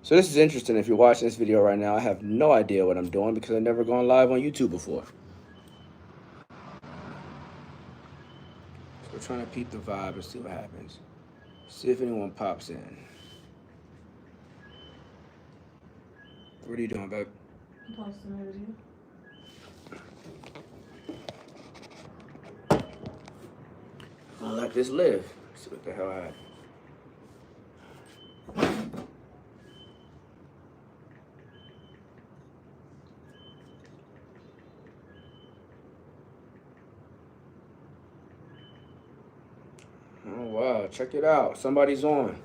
So this is interesting. If you're watching this video right now, I have no idea what I'm doing because I've never gone live on YouTube before. So we're trying to peep the vibe and see what happens. See if anyone pops in. What are you doing, babe? I'm posting a video. I'll let this live. See what the hell happened. Oh wow, check it out. Somebody's on.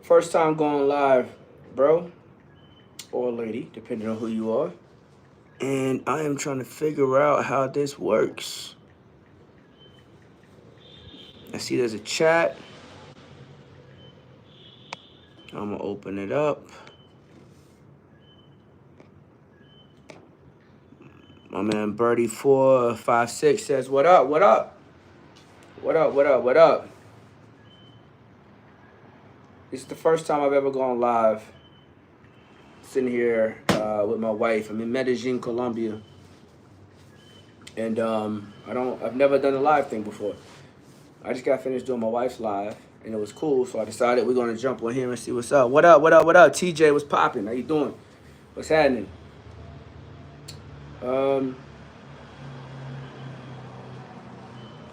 First time going live, bro. Or lady, depending on who you are. And I am trying to figure out how this works. I see there's a chat. I'm gonna open it up. My man Birdie456 says, what up, what up? What up, what up, what up? This is the first time I've ever gone live. Sitting here with my wife. I'm in Medellin, Colombia. And I've never done a live thing before. I just got finished doing my wife's live and it was cool, so I decided we're gonna jump on here and see what's up. What up, what up, what up? TJ, what's popping? How you doing? What's happening? I'm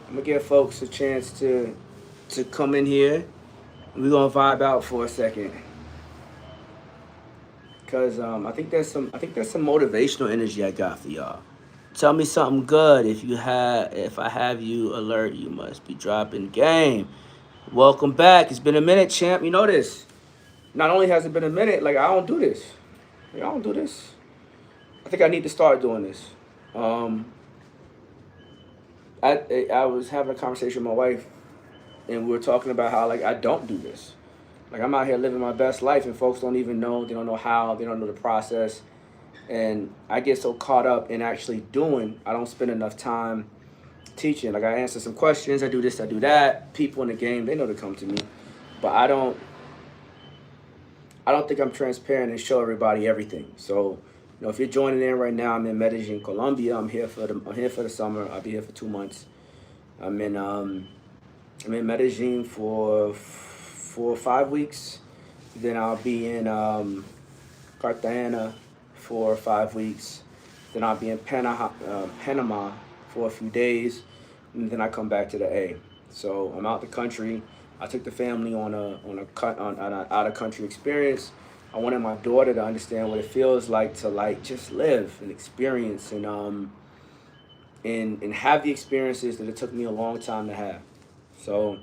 gonna give folks a chance to come in here. We're gonna vibe out for a second. Cause I think there's some motivational energy I got for y'all. Tell me something good. If I have you alert, you must be dropping game. Welcome back. It's been a minute, champ. You know this. Not only has it been a minute, like I don't do this. Like, I don't do this. I think I need to start doing this. I was having a conversation with my wife, and we were talking about how like I don't do this. Like I'm out here living my best life, and folks don't even know. They don't know how. They don't know the process. And I get so caught up in actually doing, I don't spend enough time teaching. Like I answer some questions, I do this, I do that. People in the game, they know to come to me. But I don't think I'm transparent and show everybody everything. So, you know, if you're joining in right now, I'm in Medellin, Colombia. I'm here for the summer. I'll be here for 2 months. I'm in Medellin for 4 or 5 weeks. Then I'll be in Cartagena for 5 weeks. Then I'll be in Panama for a few days, and then I come back to the A. So I'm out the country. I took the family on an out of country experience. I wanted my daughter to understand what it feels like to like just live and experience and have the experiences that it took me a long time to have. So,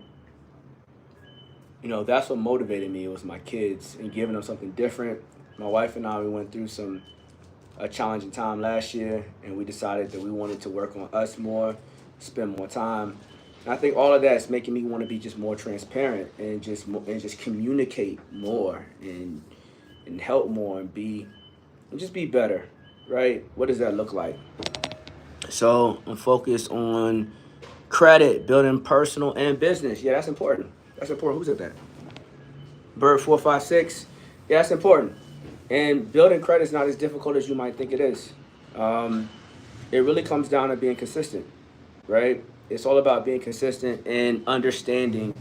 you know, that's what motivated me. It was my kids and giving them something different. My wife and I, we went through a challenging time last year, and we decided that we wanted to work on us more, spend more time. And I think all of that is making me want to be just more transparent and just communicate more and help more and just be better, right? What does that look like? So I'm focused on credit, building personal and business. Yeah, that's important. That's important. Who said that? Bird456. Yeah, that's important. And building credit is not as difficult as you might think it is. It really comes down to being consistent, right? It's all about being consistent and understanding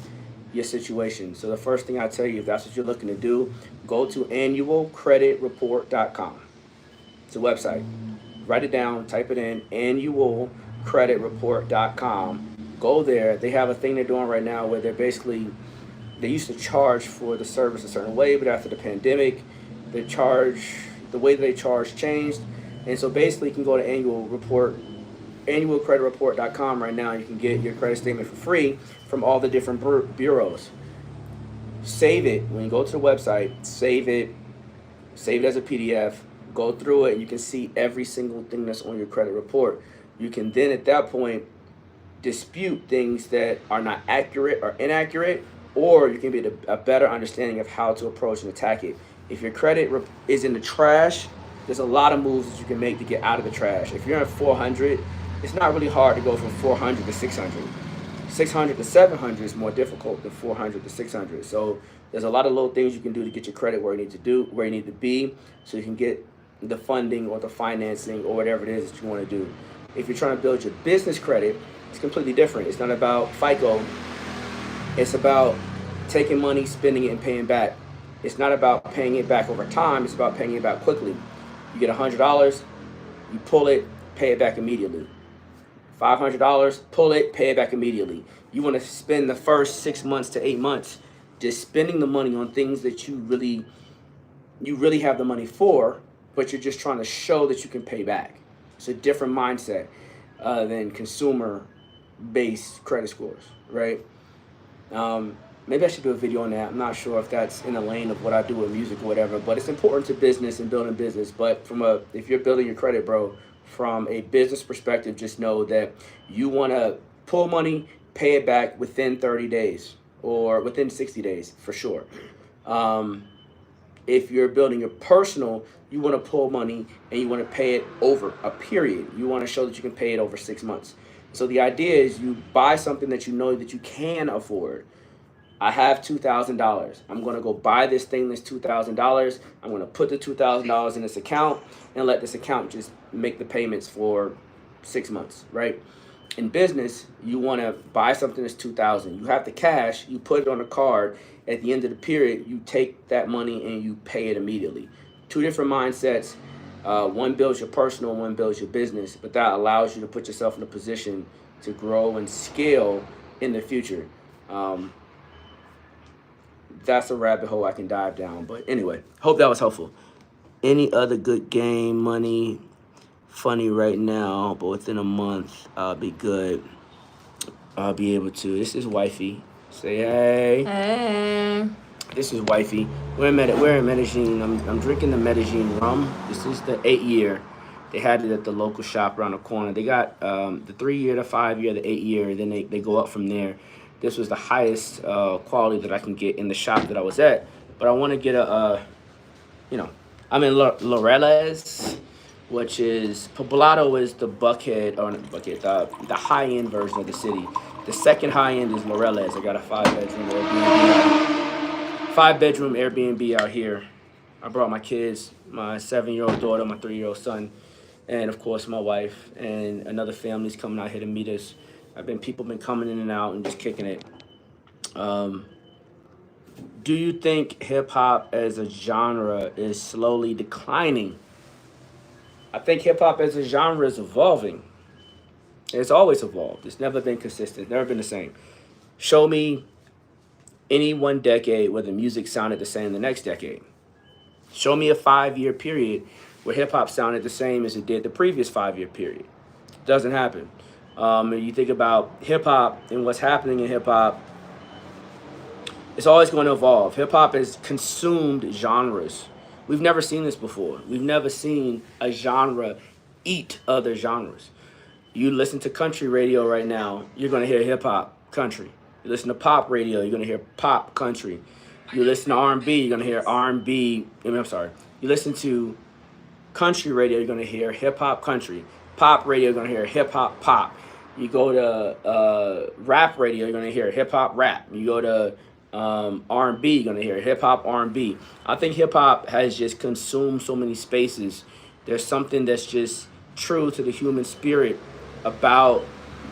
your situation. So the first thing I tell you, if that's what you're looking to do, go to annualcreditreport.com. It's a website. Write it down, type it in, annualcreditreport.com. Go there. They have a thing they're doing right now where they used to charge for the service a certain way, but after the pandemic, the way they charge changed. And so basically you can go to annualcreditreport.com right now. You can get your credit statement for free from all the different bureaus. Save it. When you go to the website, save it as a PDF, go through it, and you can see every single thing that's on your credit report. You can then at that point dispute things that are not accurate or inaccurate, or you can get a better understanding of how to approach and attack it. If your credit is in the trash, there's a lot of moves that you can make to get out of the trash. If you're at 400, it's not really hard to go from 400 to 600. 600 to 700 is more difficult than 400 to 600. So There's a lot of little things you can do to get your credit where you need to be, so you can get the funding or the financing or whatever it is that you want to do. If you're trying to build your business credit, it's completely different. It's not about FICO. It's about taking money, spending it, and paying back. It's not about paying it back over time. It's about paying it back quickly. You get $100, you pull it, pay it back immediately. $500, pull it, pay it back immediately. You want to spend the first 6 months to 8 months just spending the money on things that you really have the money for, but you're just trying to show that you can pay back. It's a different mindset than consumer-based credit scores, right? Maybe I should do a video on that. I'm not sure if that's in the lane of what I do with music or whatever, but it's important to business and building business. But if you're building your credit, bro, from a business perspective, just know that you want to pull money, pay it back within 30 days or within 60 days for sure. If you're building your personal, you want to pull money and you want to pay it over a period. You want to show that you can pay it over 6 months. So the idea is you buy something that you know that you can afford. I have $2,000. I'm going to go buy this thing that's $2,000. I'm going to put the $2,000 in this account and let this account just make the payments for 6 months, right? In business, you want to buy something that's $2,000. You have the cash, you put it on a card. At the end of the period, you take that money and you pay it immediately. Two different mindsets. One builds your personal, one builds your business, but that allows you to put yourself in a position to grow and scale in the future. That's a rabbit hole I can dive down. But anyway, hope that was helpful. Any other good game, money, funny right now, but within a month, I'll be good. I'll be able to. This is wifey. Say hey. Hey. This is wifey. We're in Medellin. I'm drinking the Medellin rum. This is the 8-year. They had it at the local shop around the corner. They got the 3-year, the 5-year, the 8-year, and then they go up from there. This was the highest quality that I can get in the shop that I was at. But I want to get I'm in Loreles, which is, Poblado is the Buckhead, or not Buckhead, the high-end version of the city. The second high-end is Loreles. I got a 5-bedroom Airbnb out here. I brought my kids, my 7-year-old daughter, my 3-year-old son, and of course my wife, and another family's coming out here to meet us. People been coming in and out and just kicking it. Do you think hip hop as a genre is slowly declining? I think hip hop as a genre is evolving. It's always evolved. It's never been consistent, never been the same. Show me any one decade where the music sounded the same the next decade. Show me a 5-year period where hip hop sounded the same as it did the previous 5-year period. It doesn't happen. You think about hip hop and what's happening in hip hop, it's always going to evolve. Hip hop has consumed genres. We've never seen this before. We've never seen a genre eat other genres. You listen to country radio right now, you're going to hear hip hop country. You listen to pop radio, you're going to hear pop country. You listen to R&B, you're going to hear R&B. You listen to country radio, you're going to hear hip hop country. Pop radio, you're going to hear hip hop pop. You go to rap radio, you're going to hear hip hop rap. You go to R&B, you're going to hear hip hop R&B. I think hip hop has just consumed so many spaces. There's something that's just true to the human spirit about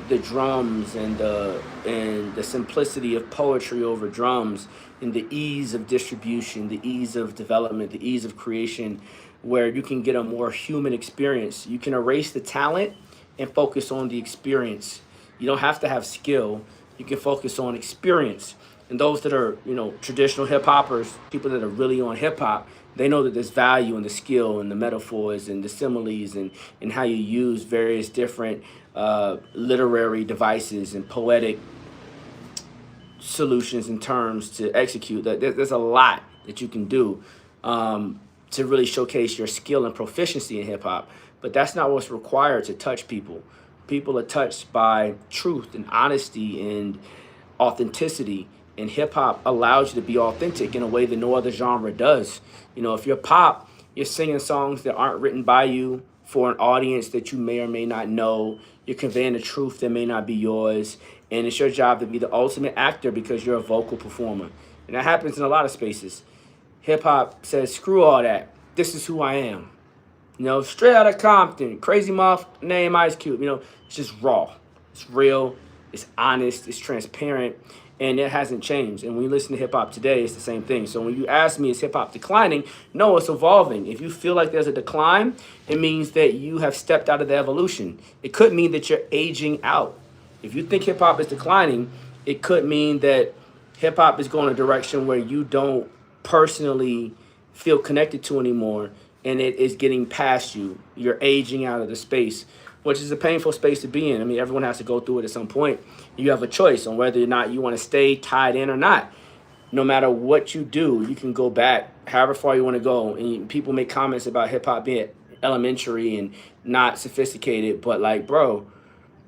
the drums and the simplicity of poetry over drums, and the ease of distribution, the ease of development, the ease of creation, where you can get a more human experience. You can erase the talent and focus on the experience. You don't have to have skill. You can focus on experience. And those that are, traditional hip hoppers, people that are really on hip hop, they know that there's value in the skill and the metaphors and the similes and how you use various different literary devices and poetic solutions and terms to execute. There's a lot that you can do to really showcase your skill and proficiency in hip hop. But that's not what's required to touch people. People are touched by truth and honesty and authenticity. And hip hop allows you to be authentic in a way that no other genre does. If you're pop, you're singing songs that aren't written by you for an audience that you may or may not know. You're conveying a truth that may not be yours. And it's your job to be the ultimate actor because you're a vocal performer. And that happens in a lot of spaces. Hip hop says, screw all that. This is who I am. You know, straight out of Compton, crazy mouth, name Ice Cube. You know, it's just raw. It's real. It's honest. It's transparent. And it hasn't changed. And when you listen to hip hop today, it's the same thing. So when you ask me, is hip hop declining? No, it's evolving. If you feel like there's a decline, it means that you have stepped out of the evolution. It could mean that you're aging out. If you think hip hop is declining, it could mean that hip hop is going a direction where you don't personally feel connected to anymore, and it is getting past you. You're aging out of the space, which is a painful space to be in. I mean, everyone has to go through it at some point. You have a choice on whether or not you want to stay tied in or not. No matter what you do, you can go back however far you want to go. And people make comments about hip hop being elementary and not sophisticated, but like, bro,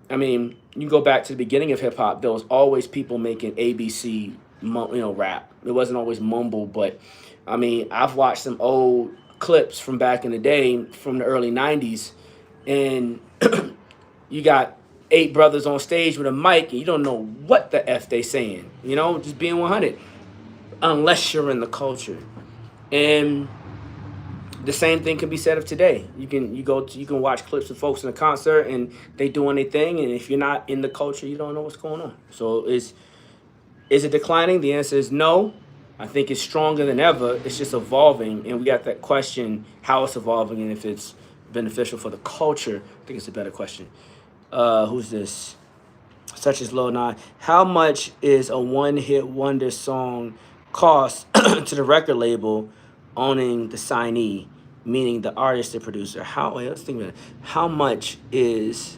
I mean, you go back to the beginning of hip hop. There was always people making ABC, rap. It wasn't always mumble, but I mean, I've watched some old clips from back in the day, from the early '90s, and you got 8 brothers on stage with a mic, and you don't know what the F they saying. You know, just being 100, unless you're in the culture. And the same thing can be said of today. You can watch clips of folks in a concert and they doing their thing, and if you're not in the culture, you don't know what's going on. So is it declining? The answer is no. I think it's stronger than ever. It's just evolving, and we got that question, how it's evolving and if it's beneficial for the culture. I think it's a better question. Who's this? Such as Lil Nas. How much is a one-hit wonder song cost to the record label owning the signee, meaning the artist, the producer? Let's think about it. How much does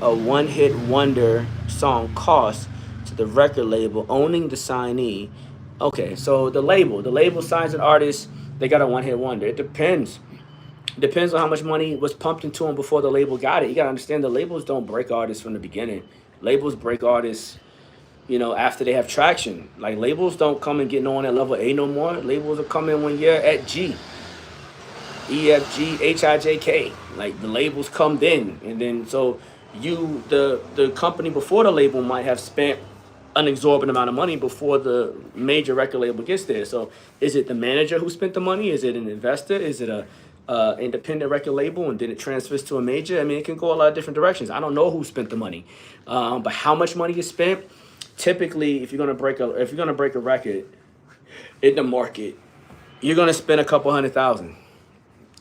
a one-hit wonder song cost to the record label owning the signee? Okay, so the label signs an artist, they got a one-hit wonder. It depends. Depends on how much money was pumped into them before the label got it. You got to understand, the labels don't break artists from the beginning. Labels break artists, after they have traction. Like, labels don't come and get on at level A no more. Labels will come in when you're at G, E, F, G, H, I, J, K. Like, the labels come then. And then, so the company before the label might have spent an exorbitant amount of money before the major record label gets there. So is it the manager who spent the money? Is it an investor? Is it a independent record label, and then it transfers to a major? I mean, it can go a lot of different directions. I don't know who spent the money, but how much money is spent? Typically, if you're gonna break a record in the market, you're gonna spend a couple $100,000,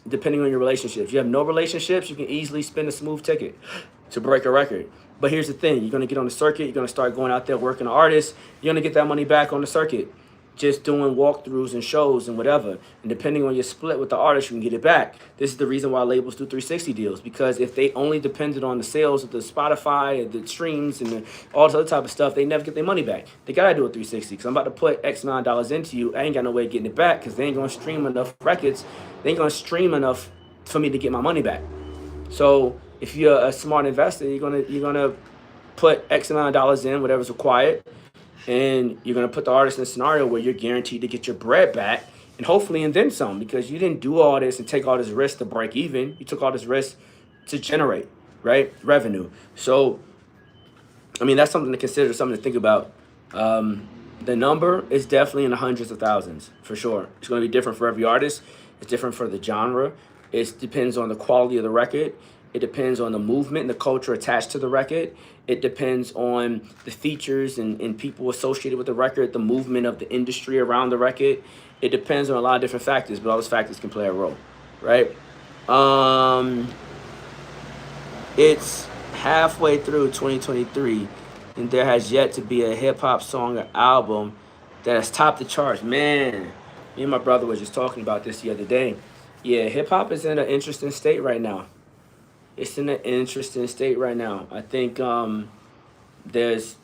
depending on your relationships. You have no relationships, you can easily spend a smooth ticket to break a record. But here's the thing: you're gonna get on the circuit, you're gonna start going out there working the artists, you're gonna get that money back on the circuit, just doing walkthroughs and shows and whatever. And depending on your split with the artist, you can get it back. This is the reason why labels do 360 deals, because if they only depended on the sales of the Spotify, the streams, and all this other type of stuff, they never get their money back. They gotta do a 360, because I'm about to put X amount of dollars into you. I ain't got no way of getting it back, because they ain't gonna stream enough records. They ain't gonna stream enough for me to get my money back. So if you're a smart investor, you're gonna put X amount of dollars in, whatever's required, and you're going to put the artist in a scenario where you're guaranteed to get your bread back, and hopefully and then some, because you didn't do all this and take all this risk to break even. You took all this risk to generate, right, revenue. So, I mean, that's something to consider, something to think about. The number is definitely in the hundreds of thousands, for sure. It's going to be different for every artist. It's different for the genre. It depends on the quality of the record. It depends on the movement and the culture attached to the record. It depends on the features and people associated with the record, the movement of the industry around the record. It depends on a lot of different factors, but all those factors can play a role, right? It's halfway through 2023, and there has yet to be a hip-hop song or album that has topped the charts. Man, me and my brother were just talking about this the other day. Yeah, hip-hop is in an interesting state right now. It's in an interesting state right now. I think there's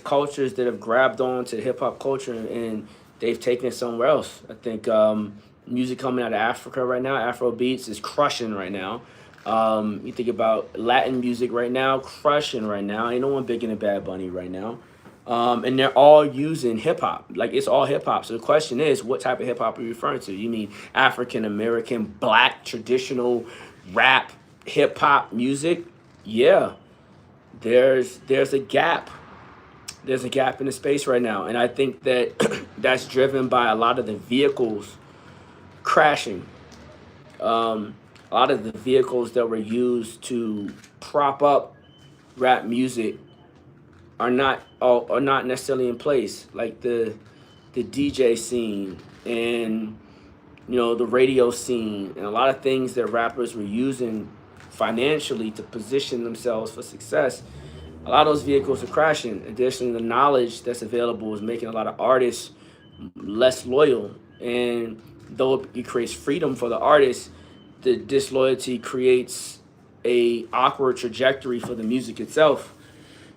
cultures that have grabbed on to hip hop culture and they've taken it somewhere else. I think music coming out of Africa right now, Afro beats, is crushing right now. You think about Latin music right now, crushing right now. Ain't no one bigger than Bad Bunny right now. And they're all using hip hop. Like, it's all hip hop. So the question is, what type of hip hop are you referring to? You mean African American, black, traditional rap, hip hop music? Yeah, there's a gap. there's a gap in the space right now, and I think that that's driven by a lot of the vehicles crashing. A lot of the vehicles that were used to prop up rap music are not necessarily in place, like the DJ scene and the radio scene and a lot of things that rappers were using financially to position themselves for success. A lot of those vehicles are crashing. Additionally, the knowledge that's available is making a lot of artists less loyal. And though it creates freedom for the artist, the disloyalty creates a awkward trajectory for the music itself.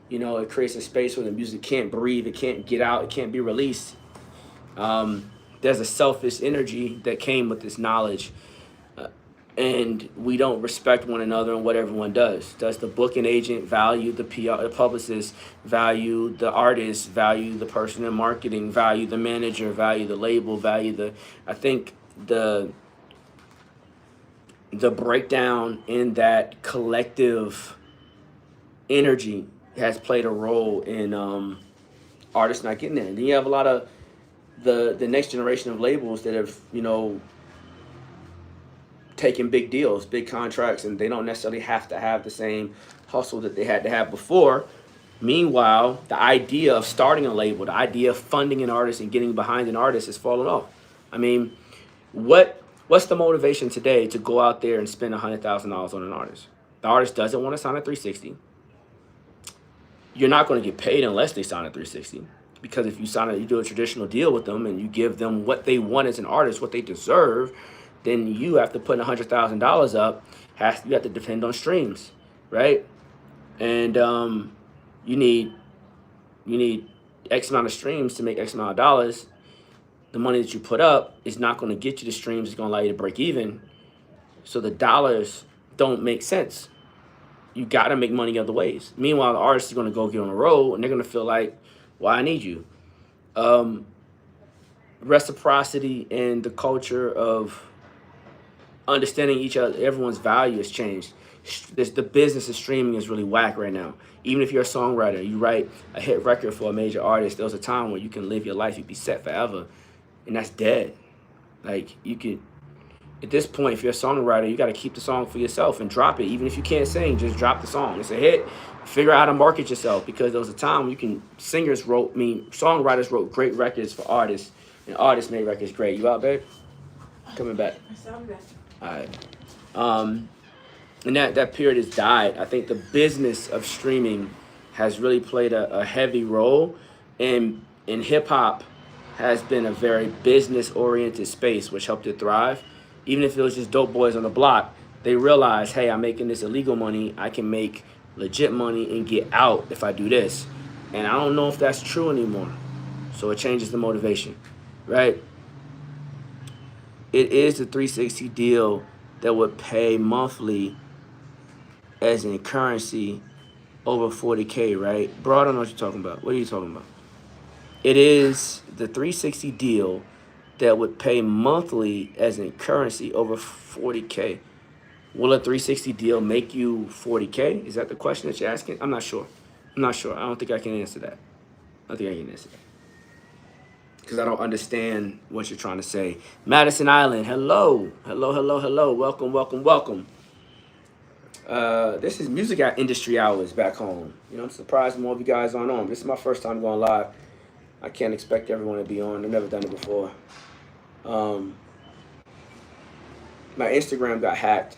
It creates a space where the music can't breathe, it can't get out, it can't be released. There's a selfish energy that came with this knowledge, and we don't respect one another and what everyone does. Does the booking agent value the PR, the publicist, value the artist, value the person in marketing, value the manager, value the label, value the? I think the breakdown in that collective energy has played a role in artists not getting there. And then you have a lot of the next generation of labels that have taken big deals, big contracts, and they don't necessarily have to have the same hustle that they had to have before. Meanwhile, the idea of starting a label, the idea of funding an artist and getting behind an artist has fallen off. I mean, what's the motivation today to go out there and spend $100,000 on an artist? The artist doesn't want to sign a 360. You're not going to get paid unless they sign a 360. Because if you do a traditional deal with them and you give them what they want as an artist, what they deserve, then you have to put $100,000 up. You have to depend on streams, right? And you need X amount of streams to make X amount of dollars. The money that you put up is not going to get you the streams. It's going to allow you to break even. So the dollars don't make sense. You got to make money other ways. Meanwhile, the artist is going to go get on the road and they're going to feel like, well, I need you. Reciprocity and the culture of understanding each other, everyone's value has changed. The business of streaming is really whack right now. Even if you're a songwriter, you write a hit record for a major artist, there was a time where you can live your life, you'd be set forever, and that's dead. Like, you could, at this point, if you're a songwriter, you got to keep the song for yourself and drop it. Even if you can't sing, just drop the song. It's a hit. Figure out how to market yourself, because there was a time when songwriters wrote great records for artists, and artists made records great. You out, babe? Coming back. All right. And that period has died. I think the business of streaming has really played a heavy role, and hip hop has been a very business oriented space, which helped it thrive. Even if it was just dope boys on the block, they realized, hey, I'm making this illegal money. I can make legit money and get out if I do this. And I don't know if that's true anymore. So it changes the motivation, right? It is the 360 deal that would pay monthly as in currency over 40K, right? Bro, I don't know what you're talking about. What are you talking about? It is the 360 deal that would pay monthly as in currency over 40K. Will a 360 deal make you 40K? Is that the question that you're asking? I'm not sure. I don't think I can answer that. Because I don't understand what you're trying to say. Madison Island, hello. Welcome. This is music industry hours back home. I'm surprised more of you guys aren't on. This is my first time going live. I can't expect everyone to be on. I've never done it before. My Instagram got hacked.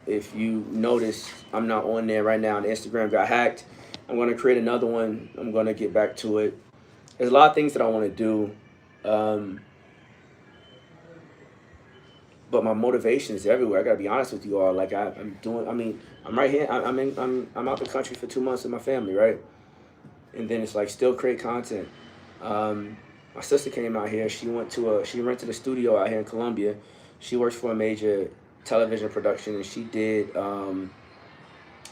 If you notice, I'm not on there right now. The Instagram got hacked. I'm going to create another one. I'm going to get back to it. There's a lot of things that I want to do. But my motivation is everywhere. I got to be honest with you all. Like I'm right here. I'm out the country for 2 months with my family, right? And then it's like still create content. My sister came out here. She rented a studio out here in Colombia. She works for a major television production, and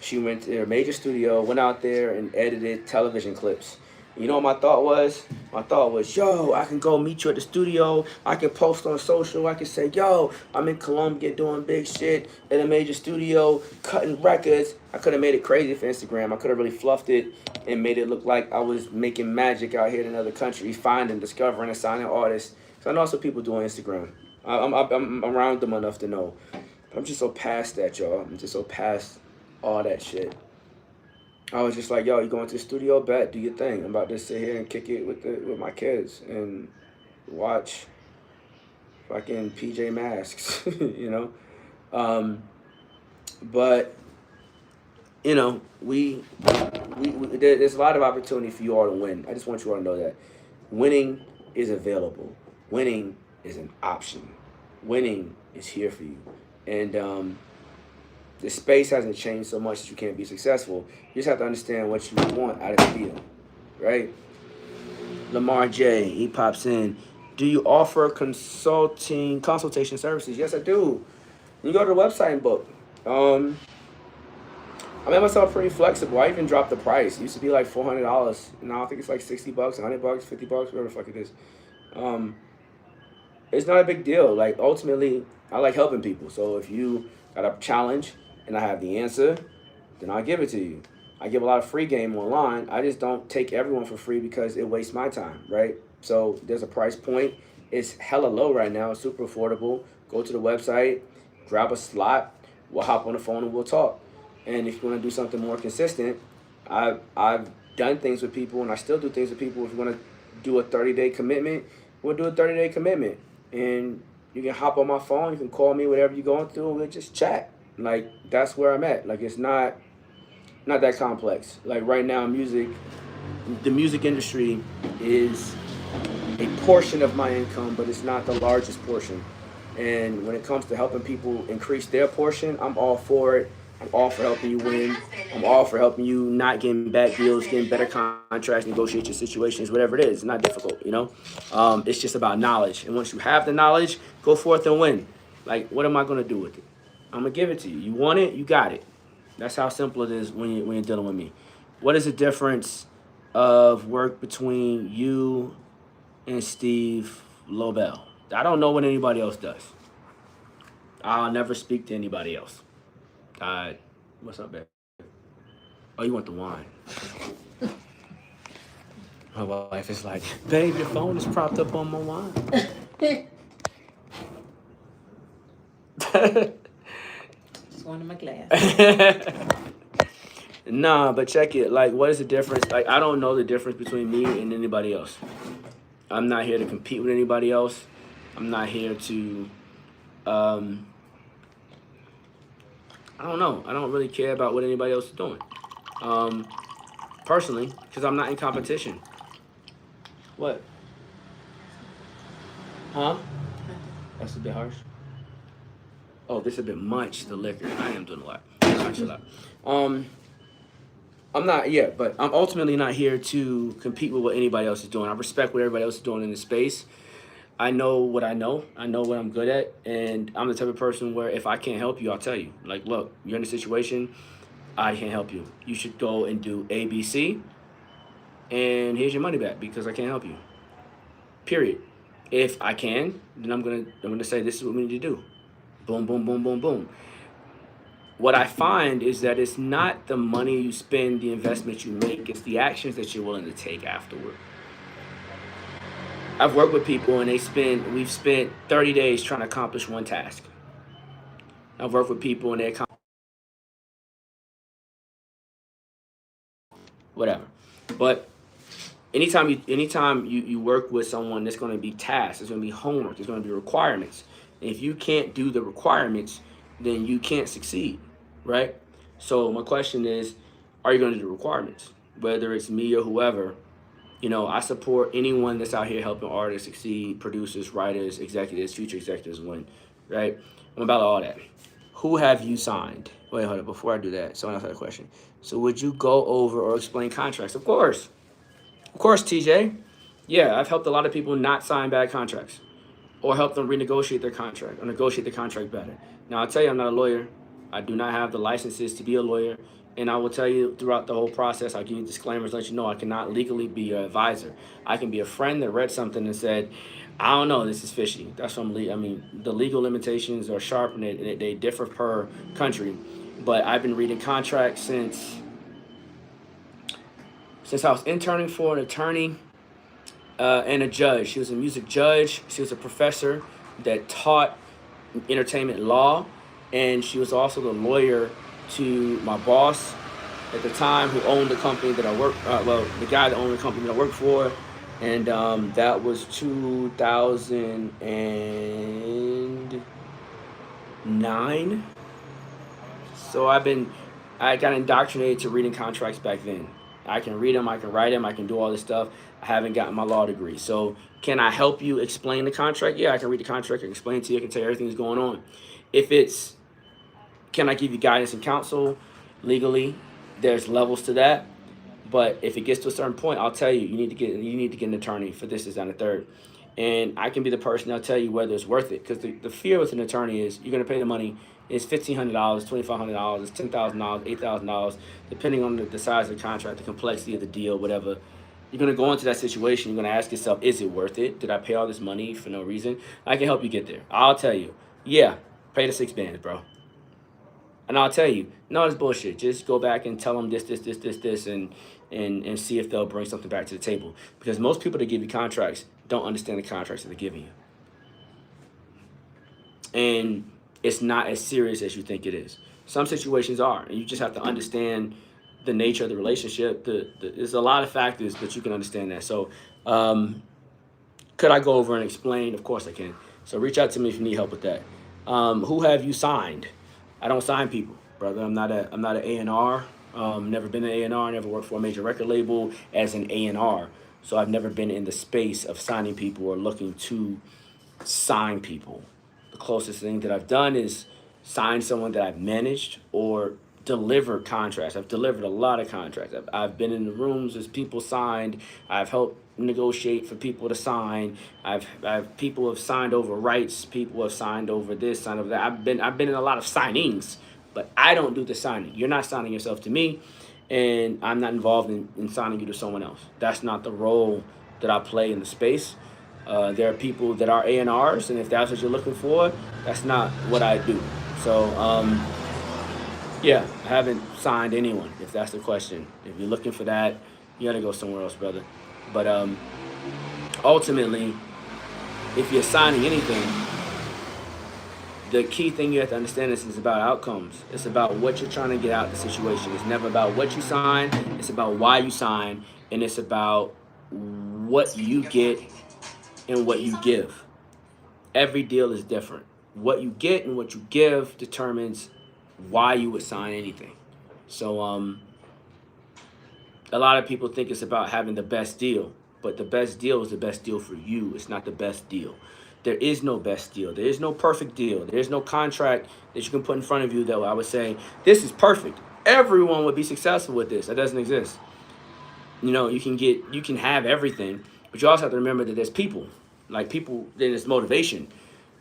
she went to a major studio, went out there and edited television clips. You know what my thought was? My thought was, yo, I can go meet you at the studio. I can post on social. I can say, yo, I'm in Colombia doing big shit in a major studio, cutting records. I could have made it crazy for Instagram. I could have really fluffed it and made it look like I was making magic out here in another country, finding, discovering, and signing artists. So I know some people doing Instagram. I'm around them enough to know. But I'm just so past that, y'all. I'm just so past all that shit. I was just like, yo, you going to the studio? Bet, do your thing. I'm about to sit here and kick it with my kids and watch fucking PJ Masks, you know? But, you know, there's a lot of opportunity for you all to win. I just want you all to know that. Winning is available. Winning is an option. Winning is here for you. And the space hasn't changed so much that you can't be successful. You just have to understand what you want out of the deal, right? Lamar J, he pops in. Do you offer consultation services? Yes, I do. You go to the website and book. I made myself pretty flexible. I even dropped the price. It used to be like $400. Now I think it's like $60, $100, $50, whatever the fuck it is. It's not a big deal. Like, ultimately, I like helping people. So if you got a challenge and I have the answer, then I'll give it to you. I give a lot of free game online. I just don't take everyone for free because it wastes my time, right? So there's a price point. It's hella low right now. It's super affordable. Go to the website, grab a slot. We'll hop on the phone and we'll talk. And if you want to do something more consistent, I've done things with people and I still do things with people. If you want to do a 30-day commitment, we'll do a 30-day commitment. And you can hop on my phone. You can call me, whatever you're going through, and we'll just chat. Like, that's where I'm at. Like, it's not that complex. Like, right now, the music industry is a portion of my income, but it's not the largest portion. And when it comes to helping people increase their portion, I'm all for it. I'm all for helping you win. I'm all for helping you not getting bad deals, getting better contracts, negotiate your situations, whatever it is. It's not difficult, you know? It's just about knowledge. And once you have the knowledge, go forth and win. Like, what am I going to do with it? I'm going to give it to you. You want it, you got it. That's how simple it is when you're dealing with me. What is the difference of work between you and Steve Lobel? I don't know what anybody else does. I'll never speak to anybody else. What's up, babe? Oh, you want the wine? My wife is like, babe, your phone is propped up on my wine. Just one in my glass. Nah, but check it. Like, what is the difference? Like, I don't know the difference between me and anybody else. I'm not here to compete with anybody else. I'm not here to, I don't know. I don't really care about what anybody else is doing. Personally, because I'm not in competition. What? Huh? That's a bit harsh. Oh, this is a bit much, the liquor. I am doing a lot. I'm not, yeah, but I'm ultimately not here to compete with what anybody else is doing. I respect what everybody else is doing in the space. I know what I know. I know what I'm good at. And I'm the type of person where if I can't help you, I'll tell you. Like, look, you're in a situation, I can't help you. You should go and do A, B, C, and here's your money back because I can't help you. Period. If I can, then I'm gonna say this is what we need to do. Boom, boom, boom, boom, boom. What I find is that it's not the money you spend, the investment you make, it's the actions that you're willing to take afterward. I've worked with people and we've spent 30 days trying to accomplish one task. I've worked with people and whatever. But anytime you work with someone, there's going to be tasks, there's going to be homework, there's going to be requirements. And if you can't do the requirements, then you can't succeed, right? So my question is, are you going to do the requirements? Whether it's me or whoever, you know, I support anyone that's out here helping artists succeed, producers, writers, executives, future executives win, right? I'm about all that. Who have you signed? Wait, hold up. Before I do that, someone else had a question. So would you go over or explain contracts? Of course, TJ. Yeah, I've helped a lot of people not sign bad contracts or help them renegotiate their contract or negotiate the contract better. Now, I'll tell you, I'm not a lawyer. I do not have the licenses to be a lawyer. And I will tell you throughout the whole process, I'll give you disclaimers, let you know I cannot legally be your advisor. I can be a friend that read something and said, I don't know, this is fishy. That's what I mean, the legal limitations are sharp and they differ per country. But I've been reading contracts since I was interning for an attorney and a judge. She was a music judge. She was a professor that taught entertainment law, and she was also the lawyer to my boss at the time, who owned the company that I worked. The guy that owned the company that I worked for, and that was 2009. So I got indoctrinated to reading contracts back then. I can read them, I can write them, I can do all this stuff. I haven't gotten my law degree. So can I help you explain the contract? Yeah, I can read the contract, I can explain it to you, I can tell you everything that's going on. If it's, can I give you guidance and counsel legally? There's levels to that. But if it gets to a certain point, I'll tell you, you need to get an attorney for this, is, and a third. And I can be the person that'll tell you whether it's worth it. Because the fear with an attorney is you're going to pay the money. It's $1,500, $2,500, it's $10,000, $8,000, depending on the size of the contract, the complexity of the deal, whatever. You're going to go into that situation. You're going to ask yourself, is it worth it? Did I pay all this money for no reason? I can help you get there. I'll tell you, yeah, pay the 6 bands, bro. And I'll tell you, no, it's bullshit. Just go back and tell them this, and see if they'll bring something back to the table. Because most people that give you contracts don't understand the contracts that they're giving you. And it's not as serious as you think it is. Some situations are, and you just have to understand the nature of the relationship. There's a lot of factors that you can understand that. So could I go over and explain? Of course I can. So reach out to me if you need help with that. Who have you signed? I don't sign people, brother. I'm not an A&R. Never been an A&R. Never worked for a major record label as an A&R. So I've never been in the space of signing people or looking to sign people. The closest thing that I've done is sign someone that I've managed or delivered contracts. I've delivered a lot of contracts. I've been in the rooms as people signed. I've helped negotiate for people to sign. I've people have signed over rights. People have signed over this, signed over that. I've been in a lot of signings, but I don't do the signing. You're not signing yourself to me, and I'm not involved in signing you to someone else. That's not the role that I play in the space. There are people that are A&Rs, and if that's what you're looking for, that's not what I do. So, yeah, I haven't signed anyone, if that's the question. If you're looking for that, you gotta go somewhere else, brother. But ultimately, if you're signing anything, the key thing you have to understand is it's about outcomes. It's about what you're trying to get out of the situation. It's never about what you sign. It's about why you sign, and it's about what you get and what you give. Every deal is different. What you get and what you give determines why you would sign anything. So a lot of people think it's about having the best deal, but the best deal is the best deal for you. It's not the best deal. There is no best deal. There is no perfect deal. There is no contract that you can put in front of you that I would say, this is perfect. Everyone would be successful with this. That doesn't exist. You know, you can have everything, but you also have to remember that there's people. Like people, then it's motivation.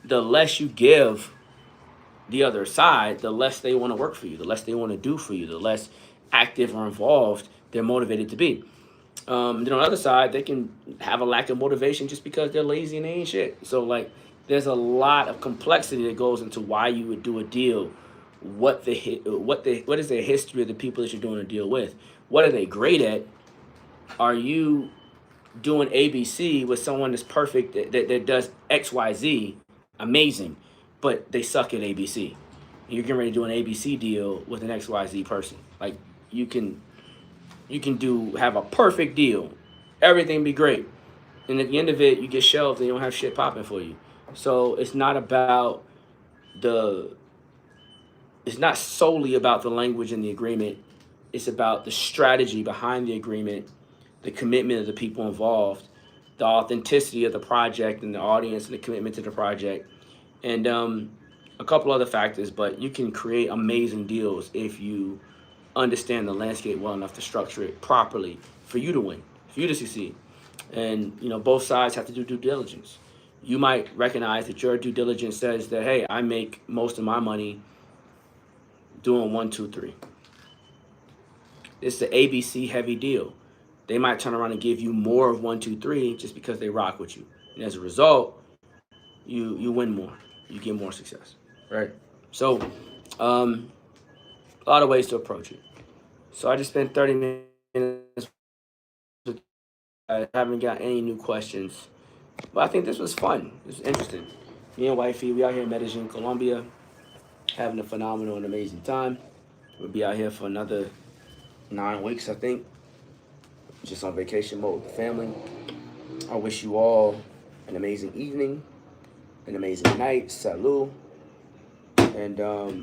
The less you give the other side, the less they want to work for you, the less they want to do for you, the less active or involved they're motivated to be. Then on the other side, they can have a lack of motivation just because they're lazy and they ain't shit. So like, there's a lot of complexity that goes into why you would do a deal. What is the history of the people that you're doing a deal with? What are they great at? Are you doing ABC with someone that's perfect that does XYZ, amazing, but they suck at ABC? You're getting ready to do an ABC deal with an XYZ person. Like you can have a perfect deal, everything be great, and at the end of it, you get shelved and you don't have shit popping for you. So it's not solely about the language in the agreement. It's about the strategy behind the agreement, the commitment of the people involved, the authenticity of the project and the audience and the commitment to the project, and a couple other factors. But you can create amazing deals if you understand the landscape well enough to structure it properly for you to win, for you to succeed. And you know, both sides have to do due diligence. You might recognize that your due diligence says that, hey, I make most of my money doing 1, 2, 3. It's the ABC heavy deal. They might turn around and give you more of 1, 2, 3 just because they rock with you. And as a result, you win more. You get more success, right? So, a lot of ways to approach it. So I just spent 30 minutes with I haven't got any new questions. But I think this was fun. It was interesting. Me and Wifey, we out here in Medellin, Colombia, having a phenomenal and amazing time. We'll be out here for another 9 weeks, I think, just on vacation mode with the family. I wish you all an amazing evening, an amazing night. Salud. And